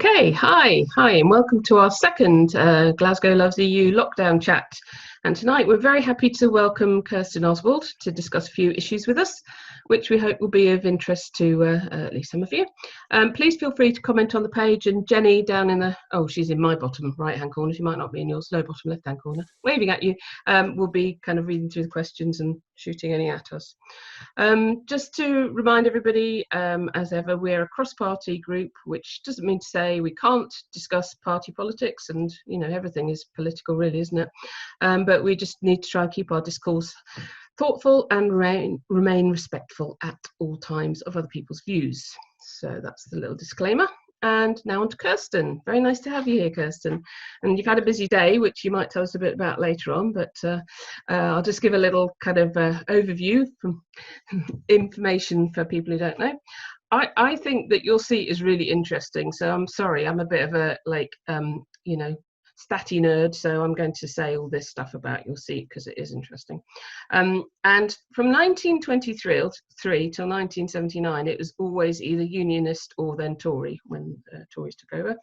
Okay, hi, and welcome to our second Glasgow Loves EU lockdown chat. And tonight we're very happy to welcome Kirsten Oswald to discuss a few issues with us, which we hope will be of interest to at least some of you. Please feel free to comment on the page, and Jenny down in the, she's in my bottom right-hand corner, she might not be in yours, no, bottom left-hand corner, waving at you, will be kind of reading through the questions and shooting any at us. Just to remind everybody, as ever, we're a cross-party group, which doesn't mean to say we can't discuss party politics, and everything is political really, isn't it? But we just need to try and keep our discourse thoughtful and remain respectful at all times of other people's views. So that's the little disclaimer. And now on to Kirsten. Very nice to have you here, Kirsten. And you've had a busy day, which you might tell us a bit about later on, but I'll just give a little kind of overview from information for people who don't know. I think that your seat is really interesting. So I'm sorry, I'm a bit of a statty nerd, so I'm going to say all this stuff about your seat because it is interesting. And from 1923 till 1979, it was always either Unionist or then Tory when Tories took over.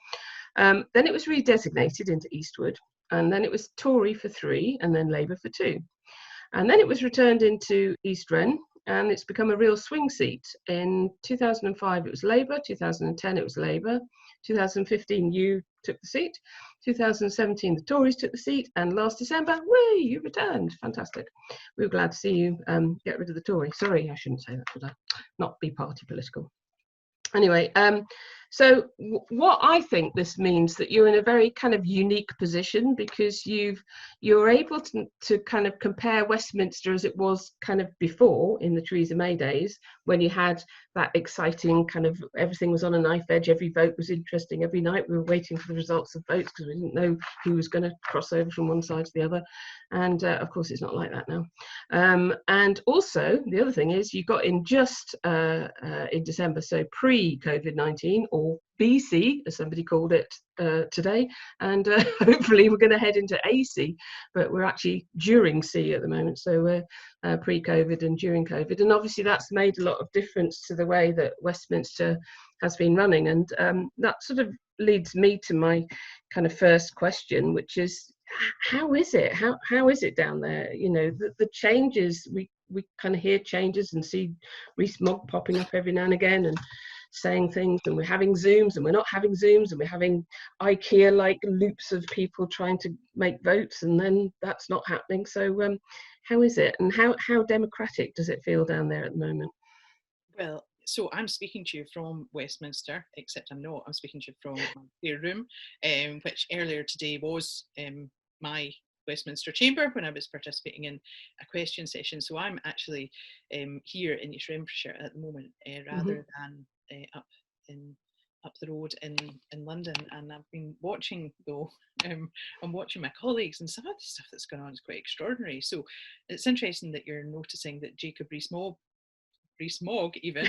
Then it was redesignated into Eastwood, and then it was Tory for 3 and then Labour for 2. And then it was returned into East Ren, and it's become a real swing seat. In 2005 it was Labour, 2010 it was Labour, 2015 you took the seat, 2017 the Tories took the seat, and last December, whee, you returned. Fantastic. We were glad to see you get rid of the Tory. Sorry, I shouldn't say that, should I? Not be party political. Anyway, so what I think this means that you're in a very kind of unique position, because you're able to kind of compare Westminster as it was kind of before in the Theresa May days, when you had that exciting kind of, everything was on a knife edge, every vote was interesting, every night we were waiting for the results of votes because we didn't know who was going to cross over from one side to the other. And of course it's not like that now. And also the other thing is you got in just in December, so pre-COVID-19, or BC, as somebody called it today, and hopefully we're going to head into AC, but we're actually during C at the moment, so we're pre-COVID and during COVID, and obviously that's made a lot of difference to the way that Westminster has been running, and that sort of leads me to my kind of first question, which is, how is it? How is it down there? The changes, we kind of hear changes and see Rees-Mogg popping up every now and again and saying things, and we're having Zooms and we're not having Zooms, and we're having IKEA-like loops of people trying to make votes, and then that's not happening. So how is it, and how democratic does it feel down there at the moment? Well, so I'm speaking to you from Westminster, except I'm not. I'm speaking to you from my spare room, which earlier today was my Westminster chamber when I was participating in a question session. So I'm actually here in East Renfrewshire at the moment, rather than up the road in London. And I've been watching, though, I'm watching my colleagues, and some of the stuff that's going on is quite extraordinary. So it's interesting that you're noticing that Jacob Rees-Mogg even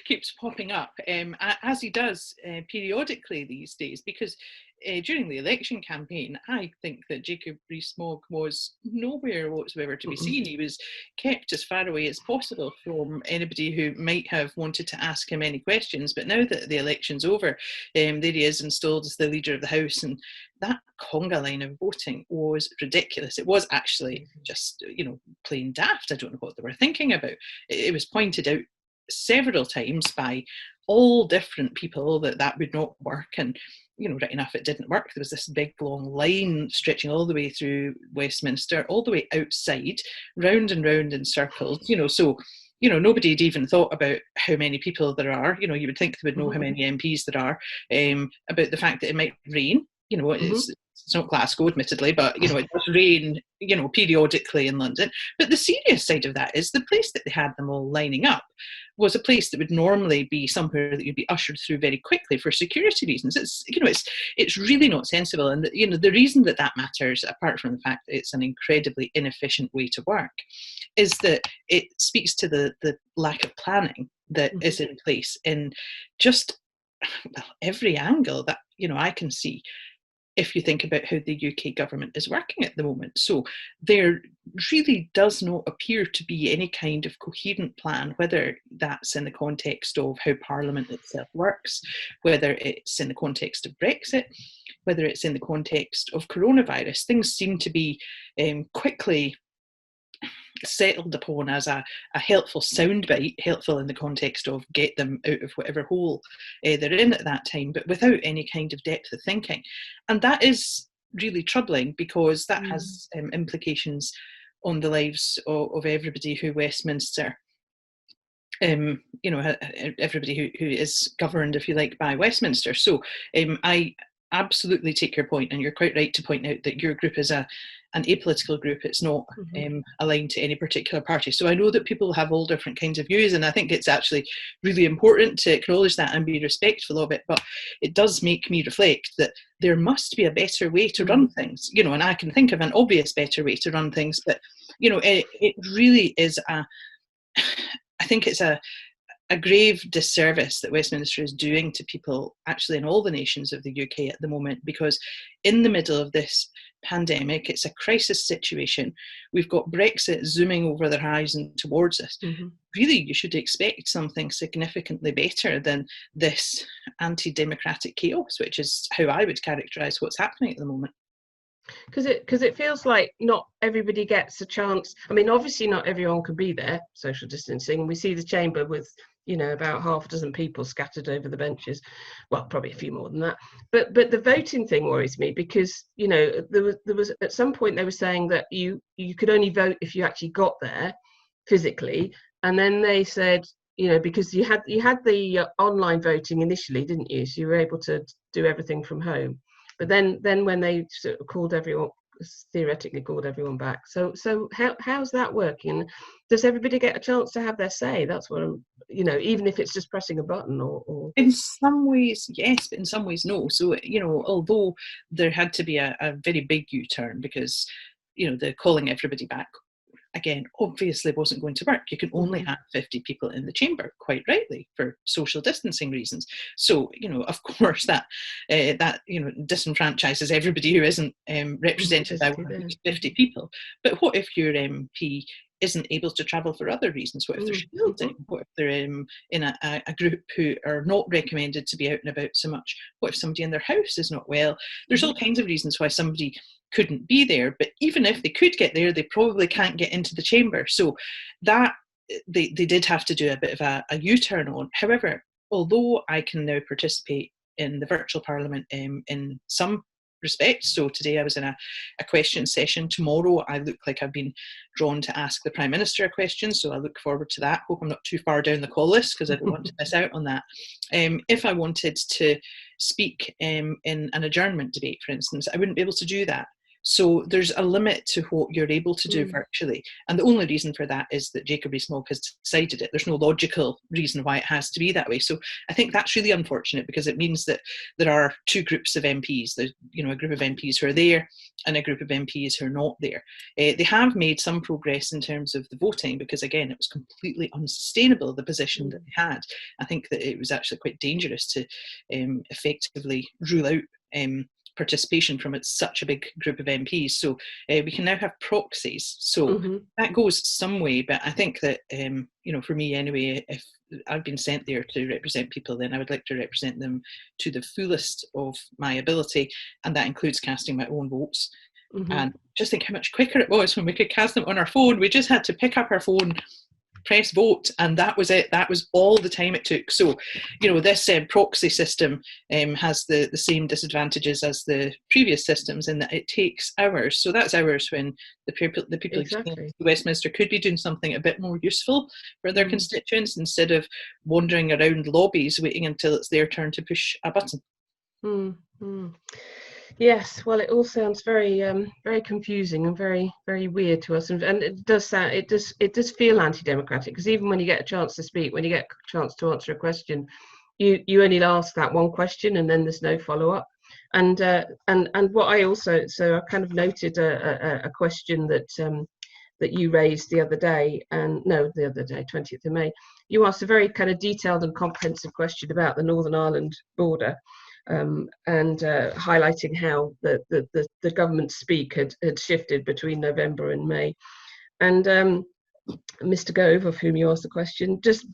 keeps popping up, as he does periodically these days, because during the election campaign, I think that Jacob Rees-Mogg was nowhere whatsoever to be seen. He was kept as far away as possible from anybody who might have wanted to ask him any questions. But now that the election's over, there he is, installed as the leader of the House, and that conga line of voting was ridiculous. It was actually just, plain daft. I don't know what they were thinking about. It was pointed out several times by all different people that would not work, and right enough, it didn't work. There was this big long line stretching all the way through Westminster, all the way outside, round and round in circles, so nobody had even thought about how many people there are. You would think they would know how many MPs there are, about the fact that it might rain. It's not Glasgow, admittedly, but it does rain, periodically in London. But the serious side of that is the place that they had them all lining up was a place that would normally be somewhere that you'd be ushered through very quickly for security reasons. It's really not sensible. And the reason that matters, apart from the fact that it's an incredibly inefficient way to work, is that it speaks to the lack of planning that is in place in just every angle that I can see. if you think about how the UK government is working at the moment. So there really does not appear to be any kind of coherent plan, whether that's in the context of how Parliament itself works, whether it's in the context of Brexit, whether it's in the context of coronavirus. Things seem to be quickly settled upon as a helpful soundbite, helpful in the context of get them out of whatever hole they're in at that time, but without any kind of depth of thinking. And that is really troubling, because that has implications on the lives of everybody who Westminster, everybody who is governed, if you like, by Westminster. So I absolutely take your point, and you're quite right to point out that your group is an apolitical group. It's not aligned to any particular party. So I know that people have all different kinds of views, and I think it's actually really important to acknowledge that and be respectful of it. But it does make me reflect that there must be a better way to run things, and I can think of an obvious better way to run things, but it really is I think it's a grave disservice that Westminster is doing to people actually in all the nations of the UK at the moment, because in the middle of this pandemic, it's a crisis situation. We've got Brexit zooming over the horizon towards us. Really, you should expect something significantly better than this anti-democratic chaos, which is how I would characterise what's happening at the moment. Because it feels like not everybody gets a chance. I mean, obviously not everyone can be there, social distancing. We see the chamber with about half a dozen people scattered over the benches. Well, probably a few more than that. But the voting thing worries me, because there was at some point they were saying that you could only vote if you actually got there physically, and then they said because you had the online voting initially, didn't you? So you were able to do everything from home. But then when they sort of theoretically called everyone back. So how's that working? Does everybody get a chance to have their say? That's what even if it's just pressing a button or... In some ways, yes, but in some ways, no. So, although there had to be a very big U-turn, because, the calling everybody back, again, obviously wasn't going to work. You can only have 50 people in the chamber, quite rightly, for social distancing reasons. So, of course, that disenfranchises everybody who isn't represented by 50 people. But what if your MP isn't able to travel for other reasons? What if they're shielding? What if they're in a group who are not recommended to be out and about so much? What if somebody in their house is not well? There's all kinds of reasons why somebody couldn't be there, but even if they could get there, they probably can't get into the chamber. So that they did have to do a bit of a U-turn on. However, although I can now participate in the virtual parliament in some respects, so today I was in a question session. Tomorrow I look like I've been drawn to ask the Prime Minister a question, so I look forward to that. Hope I'm not too far down the call list, because I don't want to miss out on that. If I wanted to speak in an adjournment debate, for instance, I wouldn't be able to do that. So there's a limit to what you're able to do virtually. And the only reason for that is that Jacob Rees-Mogg has decided it. There's no logical reason why it has to be that way. So I think that's really unfortunate, because it means that there are two groups of MPs. There's a group of MPs who are there and a group of MPs who are not there. They have made some progress in terms of the voting, because again, it was completely unsustainable, the position that they had. I think that it was actually quite dangerous to effectively rule out participation from such a big group of MPs. So we can now have proxies. So that goes some way, but I think that, for me anyway, if I've been sent there to represent people, then I would like to represent them to the fullest of my ability, and that includes casting my own votes. And just think how much quicker it was when we could cast them on our phone. We just had to pick up our phone, press vote, and that was it. That was all the time it took. So, this proxy system has the same disadvantages as the previous systems, in that it takes hours. So that's hours when the people of Westminster could be doing something a bit more useful for their constituents, instead of wandering around lobbies waiting until it's their turn to push a button. Yes, well, it all sounds very, very confusing and very, very weird to us, and it does feel anti-democratic, because even when you get a chance to speak, when you get a chance to answer a question, you only ask that one question, and then there's no follow-up. And what I also, so I kind of noted a question that you raised the other day, 20th of May. You asked a very kind of detailed and comprehensive question about the Northern Ireland border. and highlighting how the government speak had shifted between November and May. And Mr. Gove, of whom you asked the question, just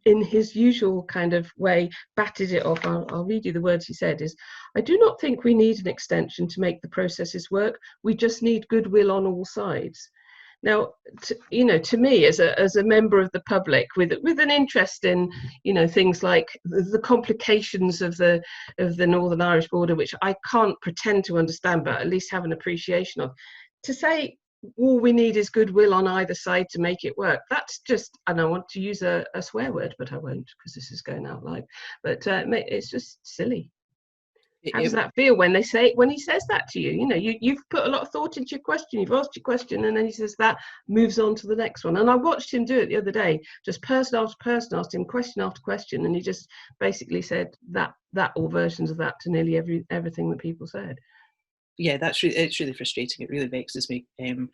in his usual kind of way, batted it off. I'll read you the words he said, is, "I do not think we need an extension to make the processes work. We just need goodwill on all sides." Now, to me, as a member of the public with an interest in, things like the complications of the Northern Irish border, which I can't pretend to understand, but at least have an appreciation of, to say all we need is goodwill on either side to make it work, that's just, and I want to use a swear word, but I won't because this is going out live, but it's just silly. How does that feel when he says that to you? You've put a lot of thought into your question, you've asked your question, and then he says that, moves on to the next one. And I watched him do it the other day, just person after person, asked him question after question, and he just basically said that or versions of that to nearly everything that people said. Yeah, it's really frustrating. It really vexes me, and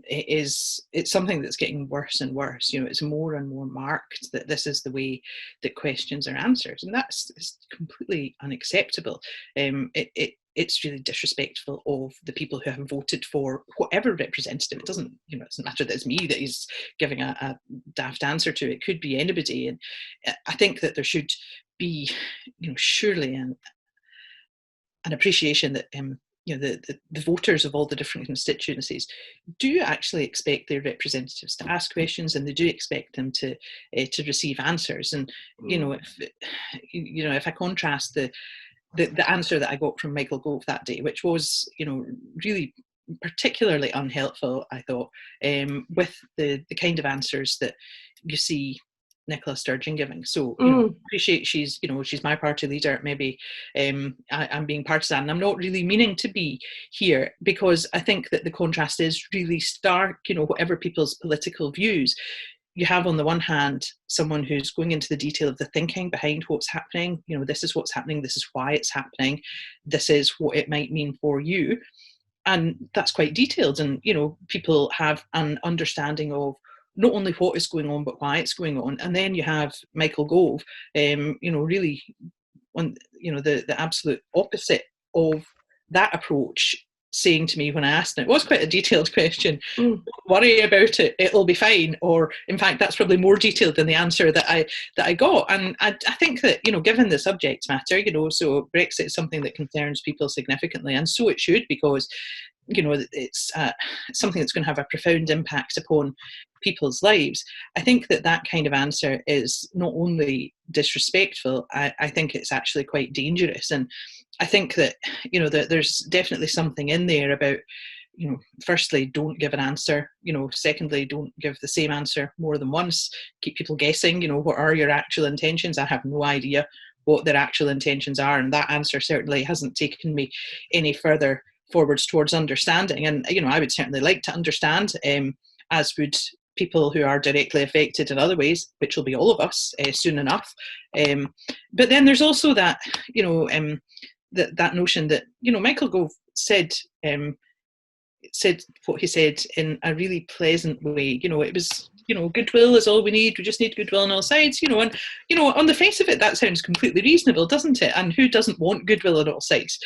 it's something that's getting worse and worse. It's more and more marked that this is the way that questions are answered, and it's completely unacceptable. It's really disrespectful of the people who have voted for whatever representative. It doesn't matter that it's me that he's giving a daft answer to. It could be anybody, and I think that there should be, surely an appreciation that the voters of all the different constituencies do actually expect their representatives to ask questions, and they do expect them to receive answers. And if I contrast the answer that I got from Michael Gove that day, which was really particularly unhelpful, I thought, with the kind of answers that you see Nicola Sturgeon giving. So appreciate she's my party leader. Maybe I'm being partisan, and I'm not really meaning to be here, because I think that the contrast is really stark. Whatever people's political views, you have on the one hand someone who's going into the detail of the thinking behind what's happening. This is what's happening, this is why it's happening, this is what it might mean for you, and that's quite detailed. And people have an understanding of not only what is going on, but why it's going on. And then you have Michael Gove, really on, the absolute opposite of that approach, saying to me when I asked him, it was quite a detailed question, don't worry about it, it'll be fine. Or in fact, that's probably more detailed than the answer that I got. And I think that, given the subject matter, so Brexit is something that concerns people significantly, and so it should, because it's something that's going to have a profound impact upon people's lives. I think that kind of answer is not only disrespectful, I think it's actually quite dangerous. And I think that that there's definitely something in there about, firstly, don't give an answer, secondly, don't give the same answer more than once, keep people guessing, what are your actual intentions? I have no idea what their actual intentions are, and that answer certainly hasn't taken me any further forwards towards understanding. And I would certainly like to understand, as would people who are directly affected in other ways, which will be all of us soon enough. But then there's also that that notion that Michael Gove said what he said in a really pleasant way. It was goodwill is all we need. We just need goodwill on all sides. And on the face of it, that sounds completely reasonable, doesn't it? And who doesn't want goodwill on all sides?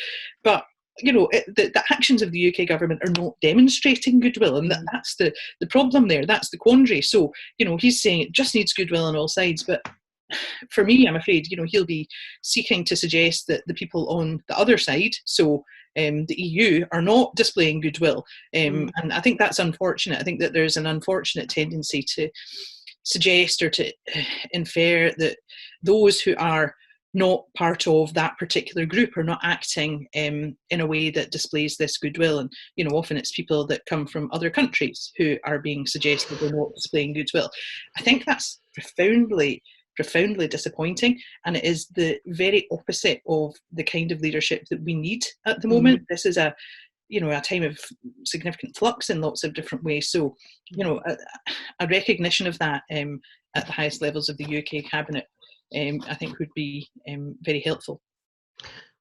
But the actions of the UK government are not demonstrating goodwill, and that's the problem there. That's the quandary. So he's saying it just needs goodwill on all sides, but for me, I'm afraid he'll be seeking to suggest that the people on the other side, so the EU, are not displaying goodwill, and I think that's unfortunate. I think that there's an unfortunate tendency to suggest or to infer that those who are not part of that particular group are not acting in a way that displays this goodwill. And often it's people that come from other countries who are being suggested they're not displaying goodwill. I think that's profoundly disappointing, and it is the very opposite of the kind of leadership that we need at the moment. This is a time of significant flux in lots of different ways. So a recognition of that at the highest levels of the UK cabinet, I think would be very helpful.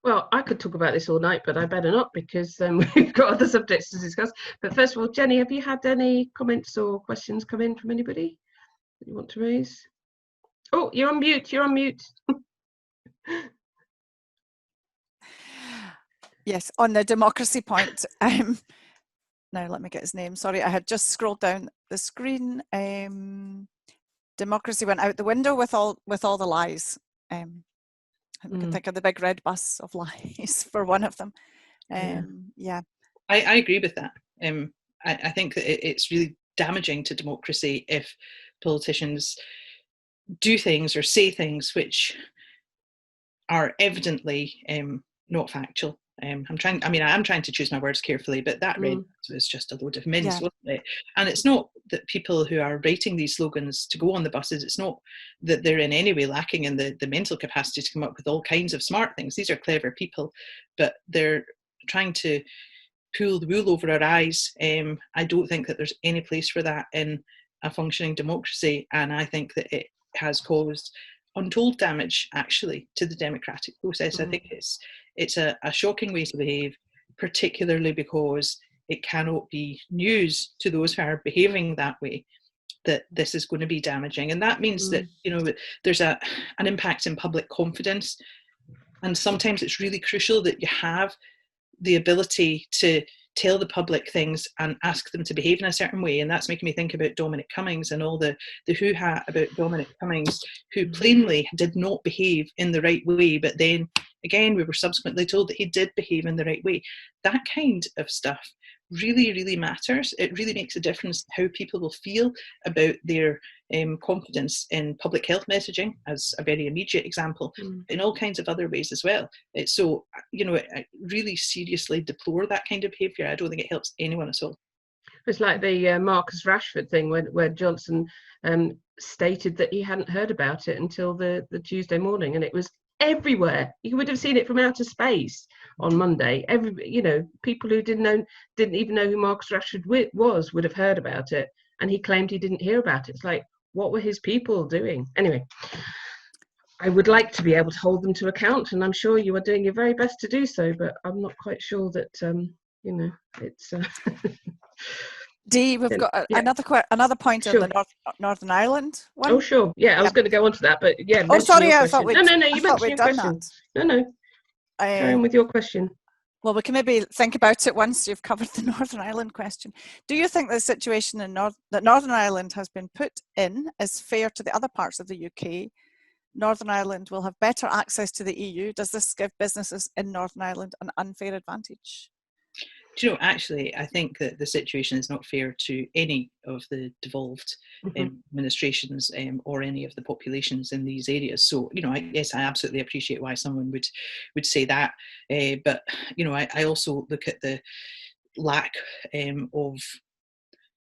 Well, I could talk about this all night, but I better not, because we've got other subjects to discuss. But first of all, Jenny, have you had any comments or questions come in from anybody that you want to raise? Oh, you're on mute. Yes, on the democracy point. Now let me get his name. Sorry, I had just scrolled down the screen. Democracy went out the window with all the lies. I can think of the big red bus of lies for one of them. Yeah. I agree with that. I think that it's really damaging to democracy if politicians do things or say things which are evidently not factual. I'm trying to choose my words carefully, but that red was just a load of mince, wasn't it? And it's not that people who are writing these slogans to go on the buses, it's not that they're in any way lacking in the mental capacity to come up with all kinds of smart things. These are clever people, but they're trying to pull the wool over our eyes. I don't think that there's any place for that in a functioning democracy, and I think that it has caused untold damage actually to the democratic process. I think it's a shocking way to behave, particularly because it cannot be news to those who are behaving that way that this is going to be damaging, and that means that there's an impact in public confidence, and sometimes it's really crucial that you have the ability to tell the public things and ask them to behave in a certain way. And that's making me think about Dominic Cummings and all the hoo-ha about Dominic Cummings, who plainly did not behave in the right way, but then again we were subsequently told that he did behave in the right way. That kind of stuff really, really matters. It really makes a difference how people will feel about their confidence in public health messaging, as a very immediate example, in all kinds of other ways as well. So, I really seriously deplore that kind of behaviour. I don't think it helps anyone at all. It's like the Marcus Rashford thing where Johnson stated that he hadn't heard about it until the Tuesday morning, and it was everywhere. You would have seen it from outer space on Monday. People who didn't even know who Marcus Rashford was would have heard about it, and he claimed he didn't hear about it. It's like, what were his people doing? Anyway, I would like to be able to hold them to account, and I'm sure you are doing your very best to do so, but I'm not quite sure that it's Dee, we've got another point on the Northern Ireland one. Oh, sure. Yeah, I was going to go on to that, but yeah. Oh, sorry, I thought we'd No, you mentioned your question. That. No. Carry on with your question. Well, we can maybe think about it once you've covered the Northern Ireland question. Do you think the situation that Northern Ireland has been put in is fair to the other parts of the UK? Northern Ireland will have better access to the EU. Does this give businesses in Northern Ireland an unfair advantage? Actually, I think that the situation is not fair to any of the devolved administrations or any of the populations in these areas. So, I guess I absolutely appreciate why someone would say that. But, I also look at the lack of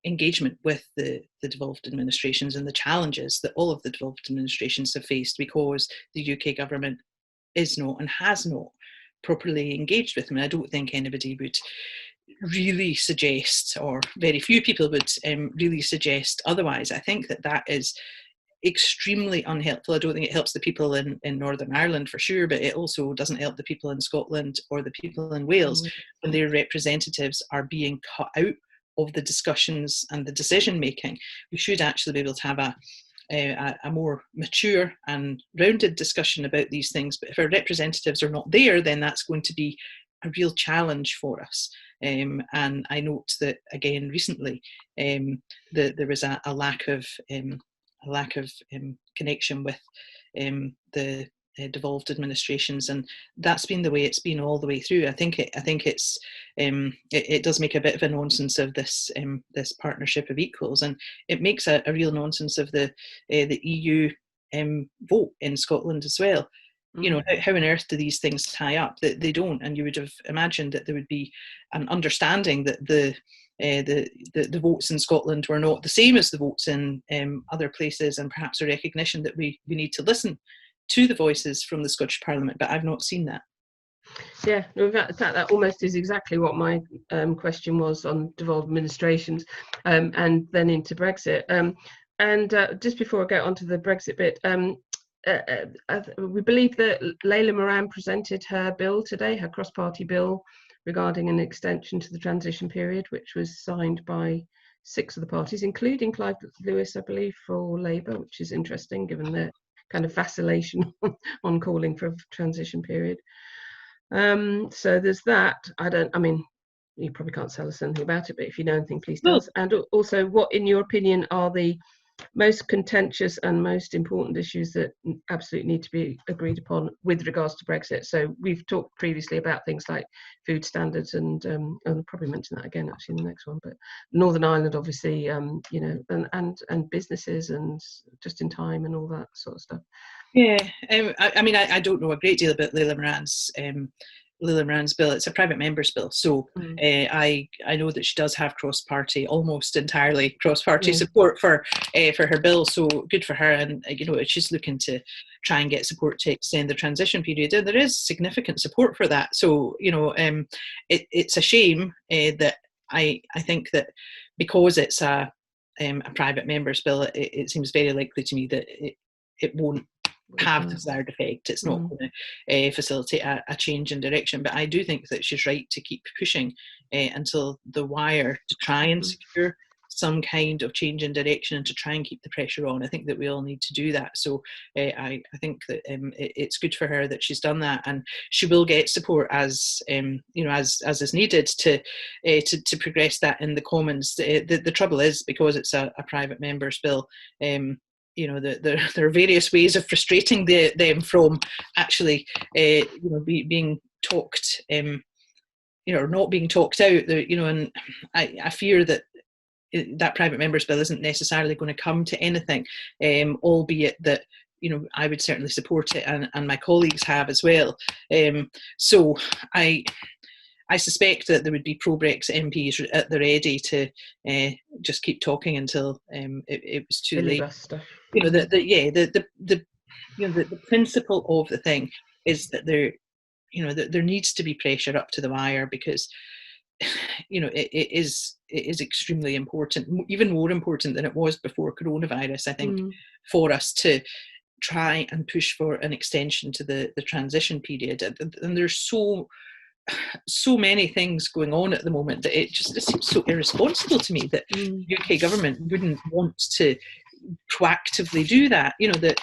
engagement with the devolved administrations and the challenges that all of the devolved administrations have faced because the UK government is not and has not properly engaged with them. And I don't think anybody would really suggest, or very few people would really suggest otherwise. I think that is extremely unhelpful. I don't think it helps the people in Northern Ireland for sure, but it also doesn't help the people in Scotland or the people in Wales when their representatives are being cut out of the discussions and the decision making. We should actually be able to have a more mature and rounded discussion about these things, but if our representatives are not there, then that's going to be a real challenge for us. And I note that again recently there was a lack of connection with the devolved administrations, and that's been the way it's been all the way through. I think it's it does make a bit of a nonsense of this partnership of equals, and it makes a real nonsense of the EU vote in Scotland as well. How on earth do these things tie up? That they don't, and you would have imagined that there would be an understanding that the votes in Scotland were not the same as the votes in other places, and perhaps a recognition that we need to listen to the voices from the Scottish Parliament, but I've not seen that. Yeah, in fact, that almost is exactly what my question was on devolved administrations, and then into Brexit. And just before I get onto the Brexit bit, we believe that Layla Moran presented her bill today, her cross-party bill regarding an extension to the transition period, which was signed by 6 of the parties, including Clive Lewis, I believe, for Labour, which is interesting given their kind of vacillation on calling for a transition period. So there's that. I mean, you probably can't tell us anything about it, but if you know anything, please tell No. us. And also, what, in your opinion, are the most contentious and most important issues that absolutely need to be agreed upon with regards to Brexit? So we've talked previously about things like food standards, and I'll probably mention that again actually in the next one. But Northern Ireland, obviously, you know, and businesses and just in time and all that sort of stuff. Yeah, I mean, I don't know a great deal about Leila Moran's bill. It's a private member's bill, so I know that she does have cross-party, almost entirely cross-party support for her bill. So good for her, and you know, she's looking to try and get support to extend the transition period, and there is significant support for that. So you know, it's a shame that I think that because it's a private member's bill, it seems very likely to me that it won't have the desired effect. It's not going to facilitate a change in direction. But I do think that she's right to keep pushing until the wire to try and secure some kind of change in direction and to try and keep the pressure on. I think that we all need to do that. So I think that it's good for her that she's done that, and she will get support as you know, as is needed to progress that in the Commons. The trouble is, because it's a private member's bill, you know, there are various ways of frustrating them from actually, you know, being talked, you know, or not being talked out. You know, and I fear that that private member's bill isn't necessarily going to come to anything, albeit that, you know, I would certainly support it, and my colleagues have as well. So I suspect that there would be pro-Brexit MPs at the ready to just keep talking until it was too late. You know, the principle of the thing is that there needs to be pressure up to the wire, because you know, it is extremely important, even more important than it was before coronavirus, I think, for us to try and push for an extension to the transition period. And there's so many things going on at the moment that it seems so irresponsible to me that the UK government wouldn't want to proactively do that. You know, that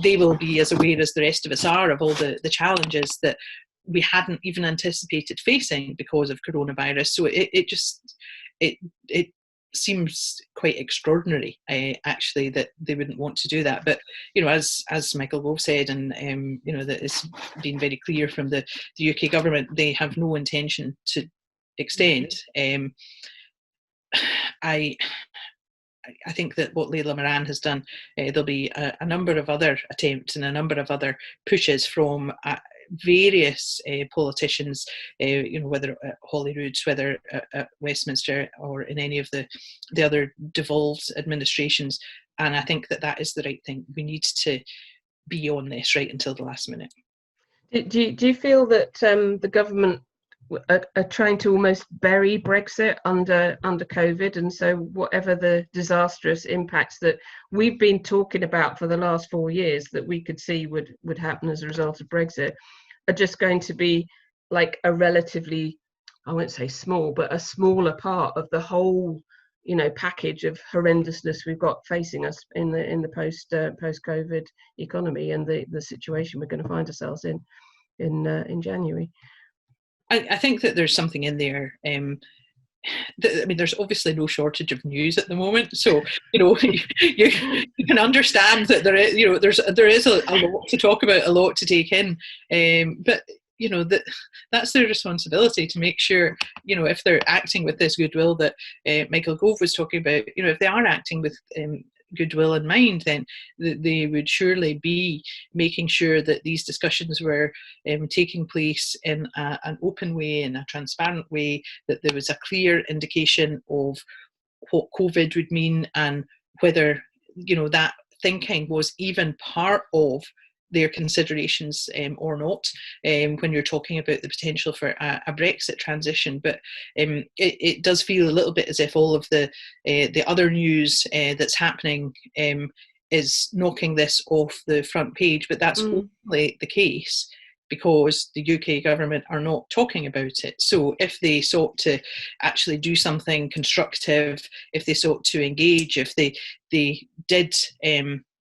they will be as aware as the rest of us are of all the challenges that we hadn't even anticipated facing because of coronavirus. So it seems quite extraordinary, actually, that they wouldn't want to do that. But you know, as Michael Gove said, and you know, that it's been very clear from the UK government, they have no intention to extend. I think that what Leila Moran has done, there'll be a number of other attempts and a number of other pushes from various politicians, you know, whether at Holyrood, whether at Westminster, or in any of the other devolved administrations. And I think that is the right thing. We need to be on this right until the last minute. Do you feel that the government are trying to almost bury Brexit under COVID, and so whatever the disastrous impacts that we've been talking about for the last 4 years that we could see would happen as a result of Brexit are just going to be like a relatively, I won't say small, but a smaller part of the whole, you know, package of horrendousness we've got facing us in the post-COVID economy and the situation we're going to find ourselves in January? I think that there's something in there. I mean, there's obviously no shortage of news at the moment, so you know, you can understand that there is a lot to talk about, a lot to take in. But you know, that's their responsibility to make sure, you know, if they're acting with this goodwill that Michael Gove was talking about, you know, if they are acting with goodwill in mind, then they would surely be making sure that these discussions were taking place in an open way, in a transparent way, that there was a clear indication of what COVID would mean and whether, you know, that thinking was even part of their considerations or not, when you're talking about the potential for a Brexit transition. But it does feel a little bit as if all of the other news that's happening is knocking this off the front page, but that's only the case because the UK government are not talking about it. So if they sought to actually do something constructive, if they sought to engage, if they did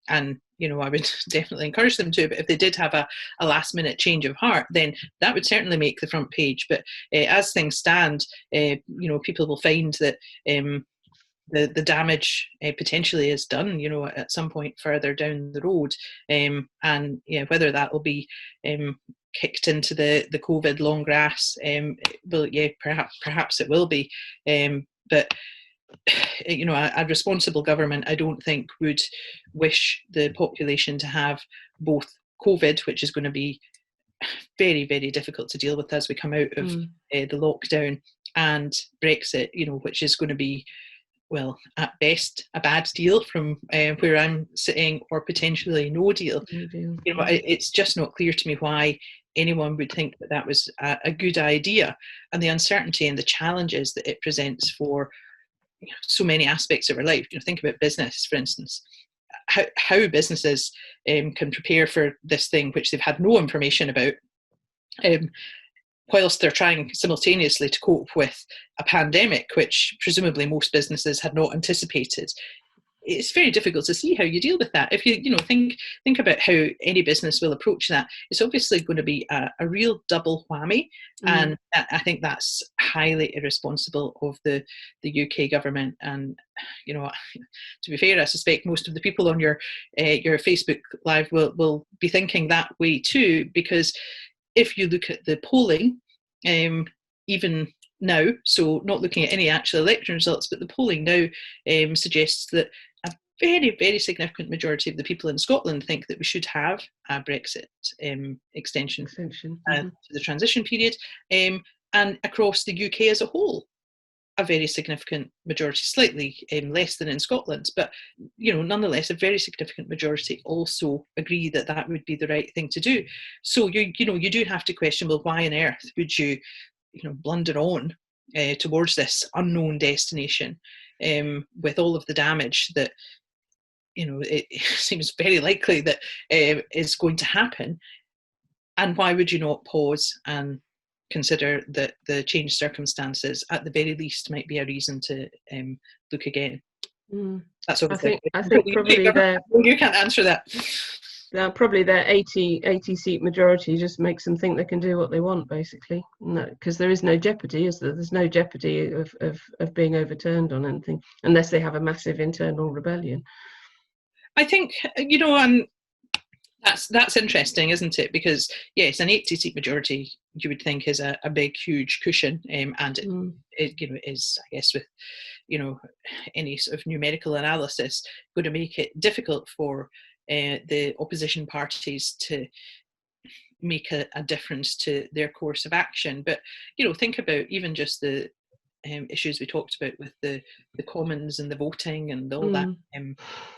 and I would definitely encourage them to, but if they did have a last minute change of heart, then that would certainly make the front page. But as things stand, people will find that the damage potentially is done, at some point further down the road, and whether that will be kicked into the COVID long grass, perhaps it will be, but a responsible government, I don't think, would wish the population to have both COVID, which is going to be very, very difficult to deal with as we come out of the lockdown, and Brexit, which is going to be, well, at best, a bad deal from where I'm sitting, or potentially no deal. It's just not clear to me why anyone would think that was a good idea, and the uncertainty and the challenges that it presents for so many aspects of our life. Think about business, for instance. How businesses can prepare for this thing which they've had no information about, whilst they're trying simultaneously to cope with a pandemic which presumably most businesses had not anticipated. It's very difficult to see how you deal with that. If you think about how any business will approach that, it's obviously going to be a real double whammy, and I think that's highly irresponsible of the UK government. And to be fair, I suspect most of the people on your Facebook Live will be thinking that way too, because if you look at the polling, even now, so not looking at any actual election results, but the polling now suggests that a very, very significant majority of the people in Scotland think that we should have a Brexit extension to the transition period, and across the UK as a whole, a very significant majority, slightly less than in Scotland, but nonetheless a very significant majority also agree that that would be the right thing to do. So you do have to question, well, why on earth would you blunder on towards this unknown destination with all of the damage that it seems very likely that is going to happen, and why would you not pause and consider that the changed circumstances at the very least might be a reason to look again? That's obviously, I think probably you can't answer that. Probably their 80 seat majority just makes them think they can do what they want, basically, because there is no jeopardy, is there? There's no jeopardy of being overturned on anything unless they have a massive internal rebellion. I think and that's interesting, isn't it? Because yes, an 80 seat majority you would think is a big, huge cushion, and it is, I guess, with any sort of numerical analysis, going to make it difficult for the opposition parties to make a difference to their course of action. But think about even just the issues we talked about with the Commons and the voting and all that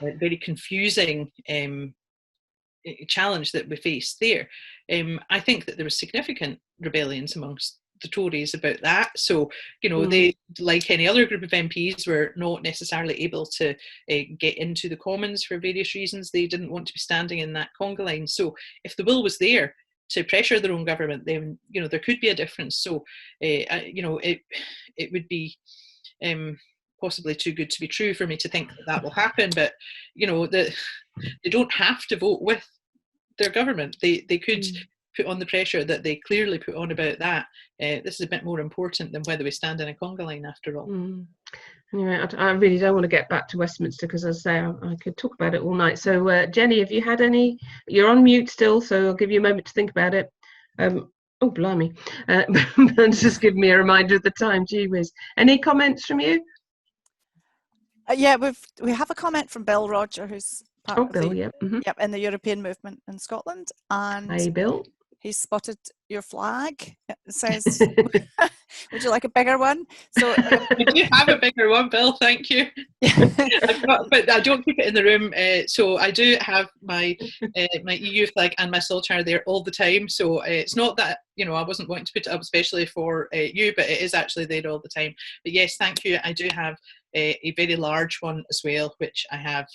very confusing challenge that we faced there. I think that there was significant rebellions amongst the Tories about that. So, they, like any other group of MPs, were not necessarily able to get into the Commons for various reasons. They didn't want to be standing in that conga line. So if the will was there to pressure their own government, then, there could be a difference. So, it would be possibly too good to be true for me to think that will happen. But, they don't have to vote with their government. They could put on the pressure that they clearly put on about that. This is a bit more important than whether we stand in a conga line, after all. Anyway, I really don't want to get back to Westminster, because, as I say, I could talk about it all night. So, Jenny, have you had any? You're on mute still, so I'll give you a moment to think about it. Oh, blimey. Just give me a reminder of the time. Gee whiz. Any comments from you? Yeah, we have a comment from Bill Roger, who's part of Bill, in the European movement in Scotland. And hey, Bill. He's spotted your flag. It says, would you like a bigger one? So I do have a bigger one, Bill, thank you. But I don't keep it in the room. So I do have my EU flag and my saltire there all the time. So it's not that, I wasn't wanting to put it up especially for you, but it is actually there all the time. But yes, thank you. I do have a very large one as well, which I have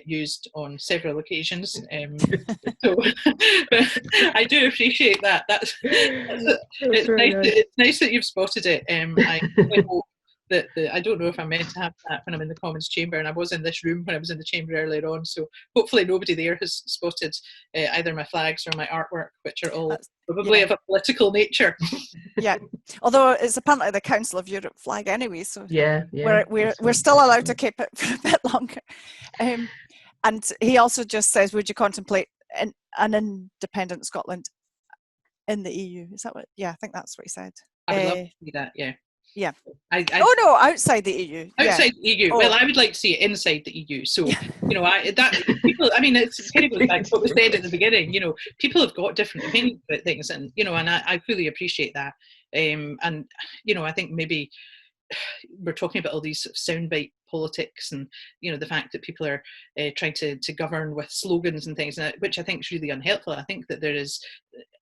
used on several occasions. So but I do appreciate that. It's nice that you've spotted it. I hope I don't know if I'm meant to have that when I'm in the Commons chamber, and I was in this room when I was in the chamber earlier on, so hopefully nobody there has spotted either my flags or my artwork, which are all probably of a political nature. Yeah, although it's apparently the Council of Europe flag anyway, so we're still allowed to keep it for a bit longer. And he also just says, would you contemplate an independent Scotland in the EU? Is that what? Yeah, I think that's what he said. I would love to see that. Yeah. Yeah. No, outside the EU. Outside the EU. Oh. Well, I would like to see it inside the EU. So, people. I mean, it's kind of goes back to what was said at the beginning. People have got different opinions about things, and and I fully appreciate that. And I think maybe we're talking about all these sort of soundbite politics, and the fact that people are trying to govern with slogans and things, which I think is really unhelpful. I think that there is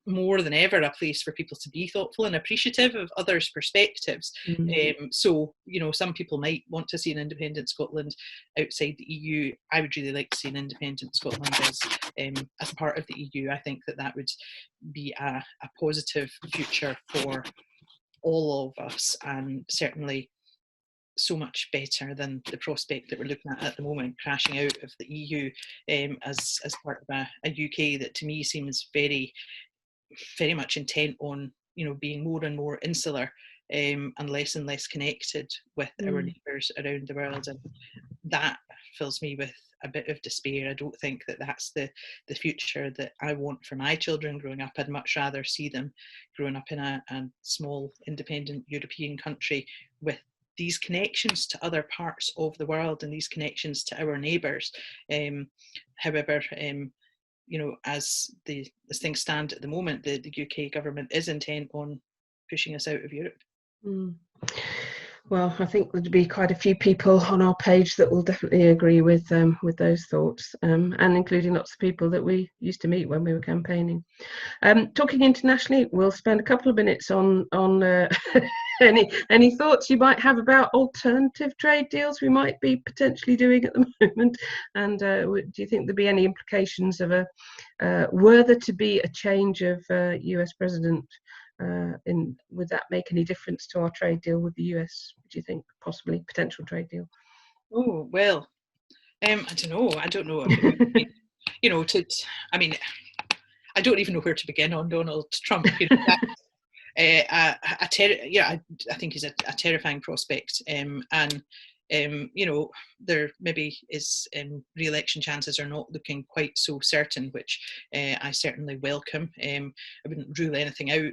more than ever a place for people to be thoughtful and appreciative of others' perspectives. So some people might want to see an independent Scotland outside the EU. I would really like to see an independent Scotland as part of the EU. I think that would be a positive future for all of us, and certainly so much better than the prospect that we're looking at the moment, crashing out of the EU as part of a UK that to me seems very, very much intent on being more and more insular and less connected with our neighbours around the world, and that fills me with a bit of despair. I don't think that that's the future that I want for my children growing up. I'd much rather see them growing up in a small independent European country with these connections to other parts of the world and these connections to our neighbours. However, as things stand at the moment, the UK government is intent on pushing us out of Europe. Well, I think there'd be quite a few people on our page that will definitely agree with those thoughts, and including lots of people that we used to meet when we were campaigning. Talking internationally, we'll spend a couple of minutes on any thoughts you might have about alternative trade deals we might be potentially doing at the moment, and do you think there'd be any implications of were there to be a change of US president? Would that make any difference to our trade deal with the US? Do you think possibly potential trade deal? Oh well, I don't know. I don't know. I mean, I don't even know where to begin on Donald Trump. I think he's a terrifying prospect, and there maybe is re-election chances are not looking quite so certain, which I certainly welcome. I wouldn't rule anything out,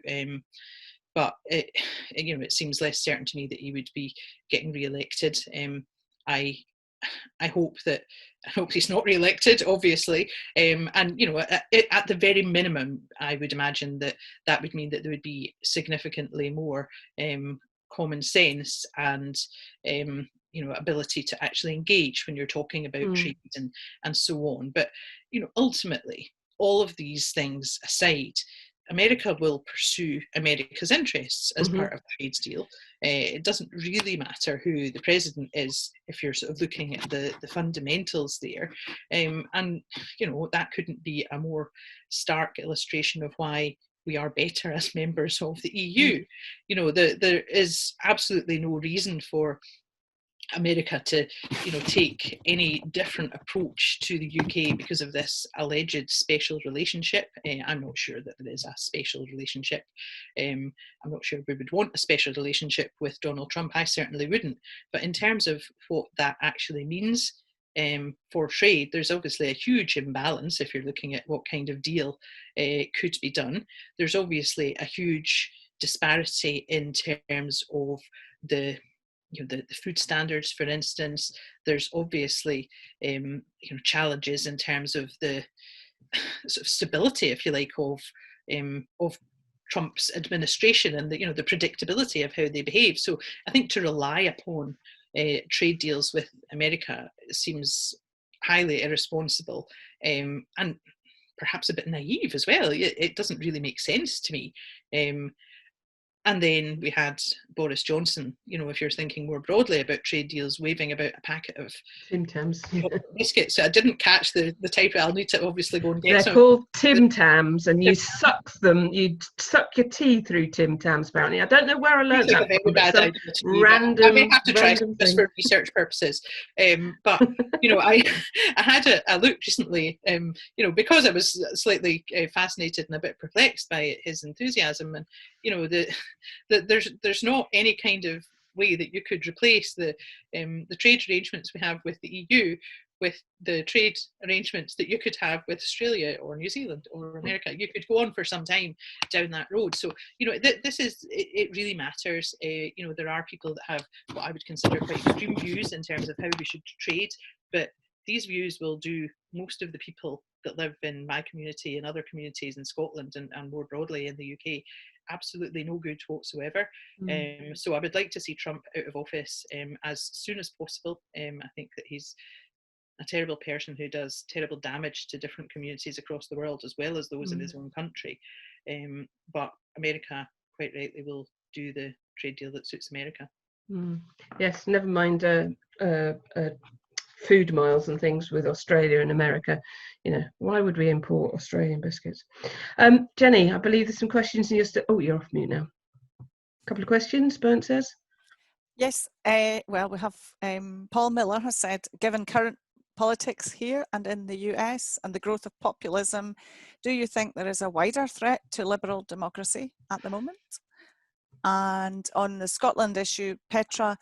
but it seems less certain to me that he would be getting re-elected. I hope he's not re-elected, obviously, and at the very minimum, I would imagine that would mean that there would be significantly more common sense and ability to actually engage when you're talking about trade and so on. But ultimately, all of these things aside, America will pursue America's interests as part of the trade deal. It doesn't really matter who the president is if you're sort of looking at the fundamentals there. And that couldn't be a more stark illustration of why we are better as members of the EU. There is absolutely no reason for America to take any different approach to the UK because of this alleged special relationship. I'm not sure that there is a special relationship. I'm not sure we would want a special relationship with Donald Trump. I certainly wouldn't. But in terms of what that actually means for trade, there's obviously a huge imbalance if you're looking at what kind of deal could be done. There's obviously a huge disparity in terms of the food standards, for instance. There's obviously challenges in terms of the sort of stability, if you like, of Trump's administration and the predictability of how they behave. So I think to rely upon trade deals with America seems highly irresponsible and perhaps a bit naive as well. It doesn't really make sense to me. And then we had Boris Johnson, if you're thinking more broadly about trade deals, waving about a packet of Tim Tams. biscuits. So I didn't catch the title. I'll need to obviously go and get They're some. called Tim Tams, and you suck them. You suck your tea through Tim Tams. Apparently, I don't know where I learned Like that a very from. bad Some idea to me, random, I may have to try random just thing. for research purposes. But I had a look recently. Because I was slightly fascinated and a bit perplexed by his enthusiasm, and that there's not any kind of way that you could replace the trade arrangements we have with the EU with the trade arrangements that you could have with Australia or New Zealand or America. You could go on for some time down that road. So, this is, it really matters. There are people that have what I would consider quite extreme views in terms of how we should trade, but these views will do most of the people that live in my community and other communities in Scotland and more broadly in the UK absolutely no good whatsoever. So I would like to see Trump out of office as soon as possible. I think that he's a terrible person who does terrible damage to different communities across the world as well as those in his own country. But America, quite rightly, will do the trade deal that suits America. Yes, never mind food miles and things with Australia and America. Why would we import Australian biscuits? Jenny, I believe there's some questions and you're off mute now. A couple of questions, Bernd says. Yes, well, we have Paul Miller has said, given current politics here and in the US and the growth of populism, do you think there is a wider threat to liberal democracy at the moment? And on the Scotland issue, Petra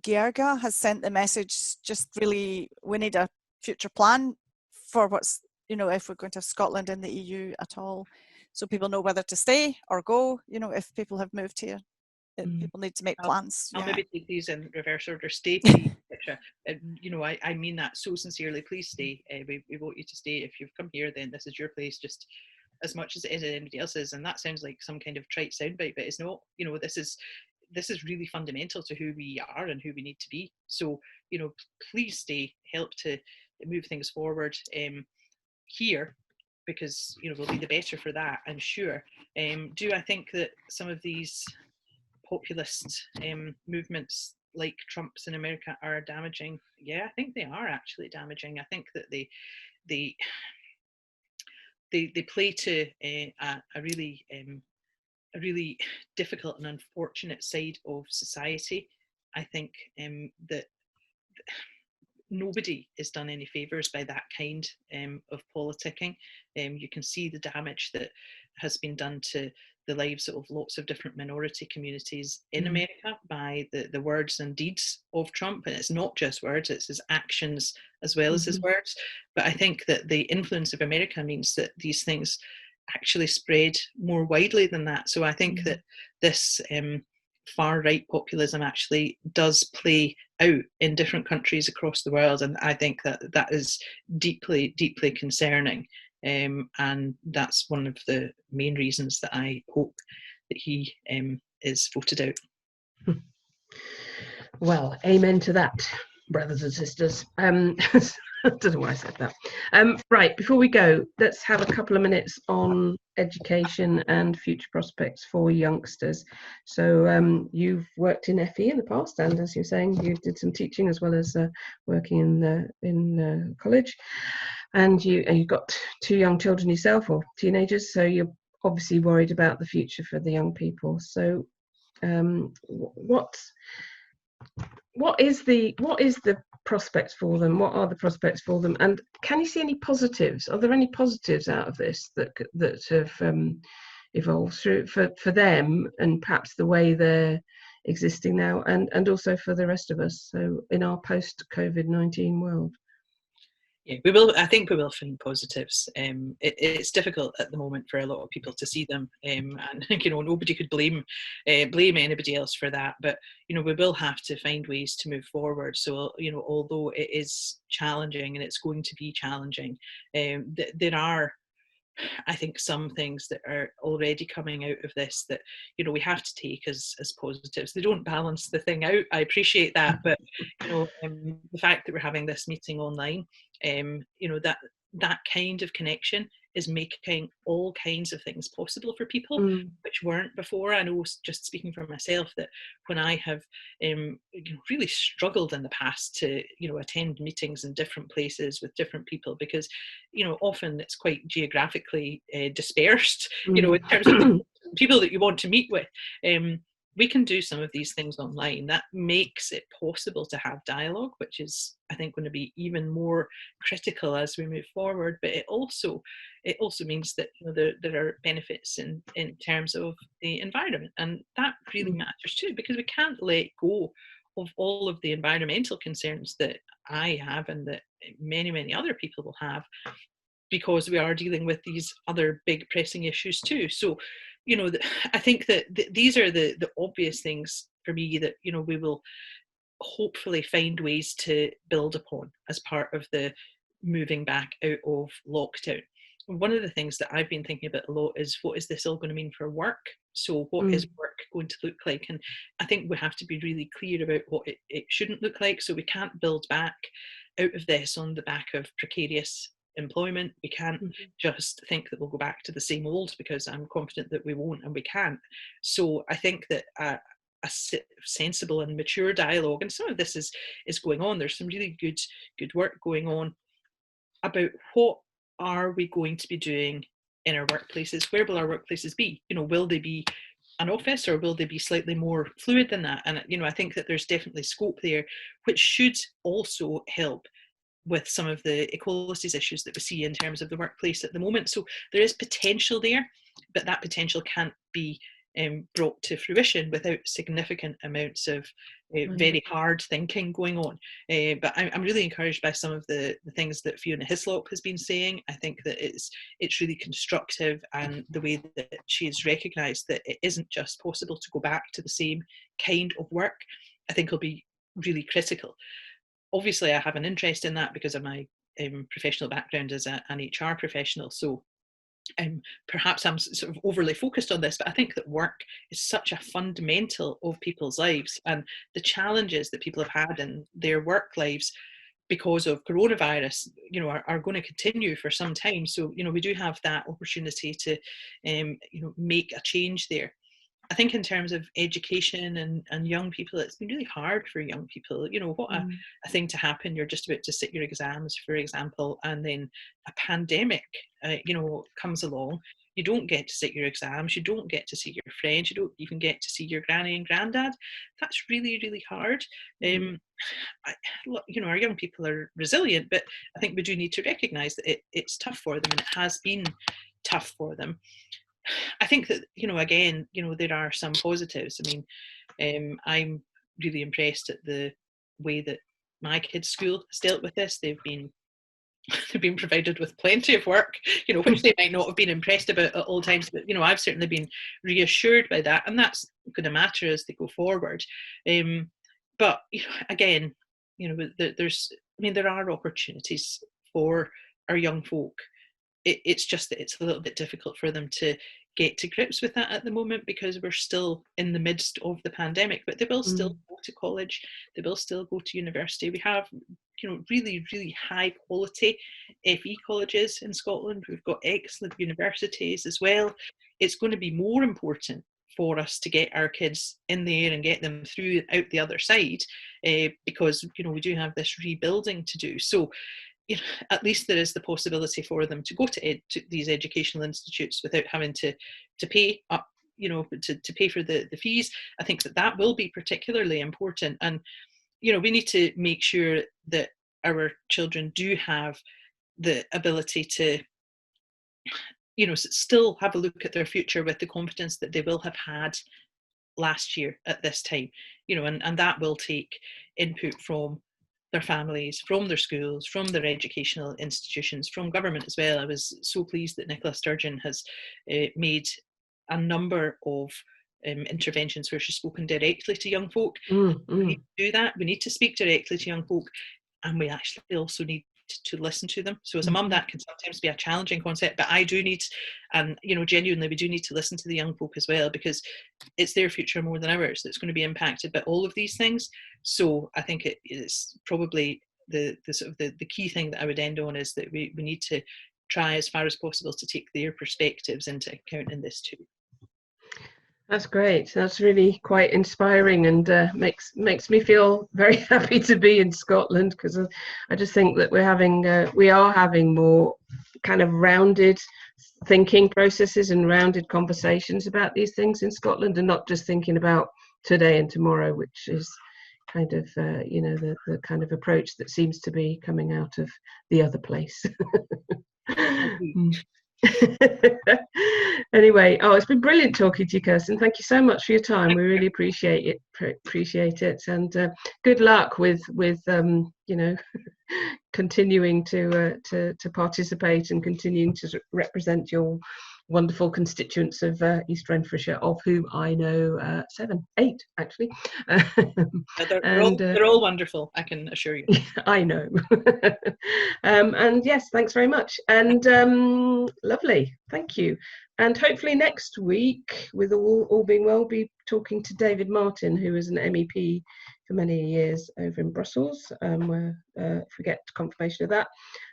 Gierga has sent the message, just really, we need a future plan for what's, if we're going to have Scotland in the EU at all, so people know whether to stay or go, if people have moved here. People need to make plans. I'll maybe take these in reverse order. Stay, please, Petra. I mean that so sincerely. Please stay. We want you to stay. If you've come here, then this is your place just as much as it is anybody else's. And that sounds like some kind of trite soundbite, but it's not. This is really fundamental to who we are and who we need to be. So, please stay. Help to move things forward here, because we'll be the better for that, I'm sure. Do I think that some of these populist movements like Trump's in America are damaging? Yeah, I think they are actually damaging. I think that they play to a really difficult and unfortunate side of society. I think that nobody is done any favours by that kind of politicking. You can see the damage that has been done to the lives of lots of different minority communities in America by the words and deeds of Trump. And it's not just words, it's his actions as well as his words. But I think that the influence of America means that these things actually spread more widely than that. So I think that this far right populism actually does play out in different countries across the world. And I think that is deeply, deeply concerning. And that's one of the main reasons that I hope that he is voted out. Well, amen to that, brothers and sisters. I don't know why I said that. Right, before we go, let's have a couple of minutes on education and future prospects for youngsters. So you've worked in FE in the past, and as you're saying, you did some teaching as well as working in college. And you've got 2 young children yourself, or teenagers, so you're obviously worried about the future for the young people. So what is the prospects for them? What are the prospects for them? And can you see any positives? Are there any positives out of this that have evolved through for them, and perhaps the way they're existing now, and also for the rest of us, so in our post-COVID-19 world? Yeah, I think we will find positives. It's difficult at the moment for a lot of people to see them, and nobody could blame anybody else for that. But we will have to find ways to move forward. So although it is challenging, and it's going to be challenging, there are, I think, some things that are already coming out of this that we have to take as positives. They don't balance the thing out. I appreciate that, but the fact that we're having this meeting online, that kind of connection is making all kinds of things possible for people which weren't before. I know, just speaking for myself, that when I have really struggled in the past to attend meetings in different places with different people, because often it's quite geographically dispersed, in terms of the people that you want to meet with. We can do some of these things online. That makes it possible to have dialogue, which is, I think, going to be even more critical as we move forward. But it also means that there are benefits in terms of the environment, and that really matters too, because we can't let go of all of the environmental concerns that I have and that many other people will have, because we are dealing with these other big pressing issues too. So I think that these are the obvious things for me that we will hopefully find ways to build upon as part of the moving back out of lockdown. One of the things that I've been thinking about a lot is, what is this all going to mean for work? So what is work going to look like? And I think we have to be really clear about what it shouldn't look like. So we can't build back out of this on the back of precarious employment. We can't just think that we'll go back to the same old, because I'm confident that we won't, and we can't. So I think that a sensible and mature dialogue, and some of this is going on. There's some really good work going on about what are we going to be doing in our workplaces. Where will our workplaces be? Will they be an office, or will they be slightly more fluid than that? And I think that there's definitely scope there, which should also help with some of the equalities issues that we see in terms of the workplace at the moment. So there is potential there, but that potential can't be brought to fruition without significant amounts of very hard thinking going on. But I'm really encouraged by some of the things that Fiona Hislop has been saying. I think that it's really constructive, and the way that she's recognised that it isn't just possible to go back to the same kind of work, I think will be really critical. Obviously, I have an interest in that because of my professional background as an HR professional. So perhaps I'm sort of overly focused on this, but I think that work is such a fundamental of people's lives, and the challenges that people have had in their work lives because of coronavirus, are going to continue for some time. So, we do have that opportunity to, make a change there. I think in terms of education and young people, it's been really hard for young people. What a thing to happen. You're just about to sit your exams, for example, and then a pandemic, comes along. You don't get to sit your exams. You don't get to see your friends. You don't even get to see your granny and granddad. That's really, really hard. Our young people are resilient, but I think we do need to recognise that it's tough for them, and it has been tough for them. I think that, again, there are some positives. I mean, I'm really impressed at the way that my kids' school has dealt with this. They've been provided with plenty of work, which they might not have been impressed about at all times. But, I've certainly been reassured by that, and that's going to matter as they go forward. But, again, there are opportunities for our young folk. It's just that it's a little bit difficult for them to get to grips with that at the moment, because we're still in the midst of the pandemic. But they will still go to college, they will still go to university. We have, really, really high quality FE colleges in Scotland. We've got excellent universities as well. It's going to be more important for us to get our kids in there and get them through out the other side, because we do have this rebuilding to do. So at least there is the possibility for them to go to these educational institutes without having to pay up, to pay for the fees. I think that will be particularly important. And, we need to make sure that our children do have the ability to, still have a look at their future with the confidence that they will have had last year at this time, and that will take input from their families, from their schools, from their educational institutions, from government as well. I was so pleased that Nicola Sturgeon has made a number of interventions where she's spoken directly to young folk. We need to do that. We need to speak directly to young folk, and we actually also need to listen to them. So as a mum, that can sometimes be a challenging concept, but I do need, and genuinely we do need to listen to the young folk as well, because it's their future more than ours that's going to be impacted by all of these things. So I think it is probably the key thing that I would end on is that we need to try as far as possible to take their perspectives into account in this too. That's great. That's really quite inspiring, and makes me feel very happy to be in Scotland, because I just think that we are having more kind of rounded thinking processes and rounded conversations about these things in Scotland, and not just thinking about today and tomorrow, which is kind of the kind of approach that seems to be coming out of the other place. Anyway, it's been brilliant talking to you, Kirsten. Thank you so much for your time. We really appreciate it, and good luck with continuing to participate and continuing to represent your wonderful constituents of East Renfrewshire, of whom I know 8 actually. They're all wonderful, I can assure you. I know. And yes, thanks very much, and lovely, thank you. And hopefully next week, with all being well, be talking to David Martin, who is an MEP for many years over in Brussels. If we get confirmation of that.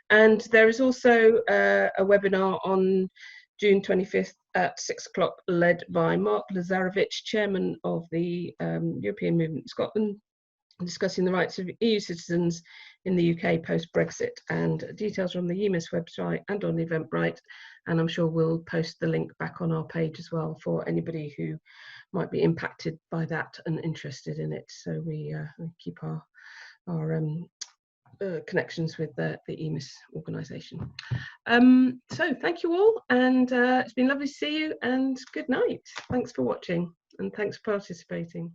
And there is also a webinar on June 25th at 6 o'clock, led by Mark Lazarevich, chairman of the European Movement in Scotland, discussing the rights of EU citizens in the UK post-Brexit. And details are on the UMIS website and on Eventbrite, and I'm sure we'll post the link back on our page as well for anybody who might be impacted by that and interested in it. So we keep our connections with the EMIS organisation. So thank you all, and it's been lovely to see you, and good night. Thanks for watching, and thanks for participating.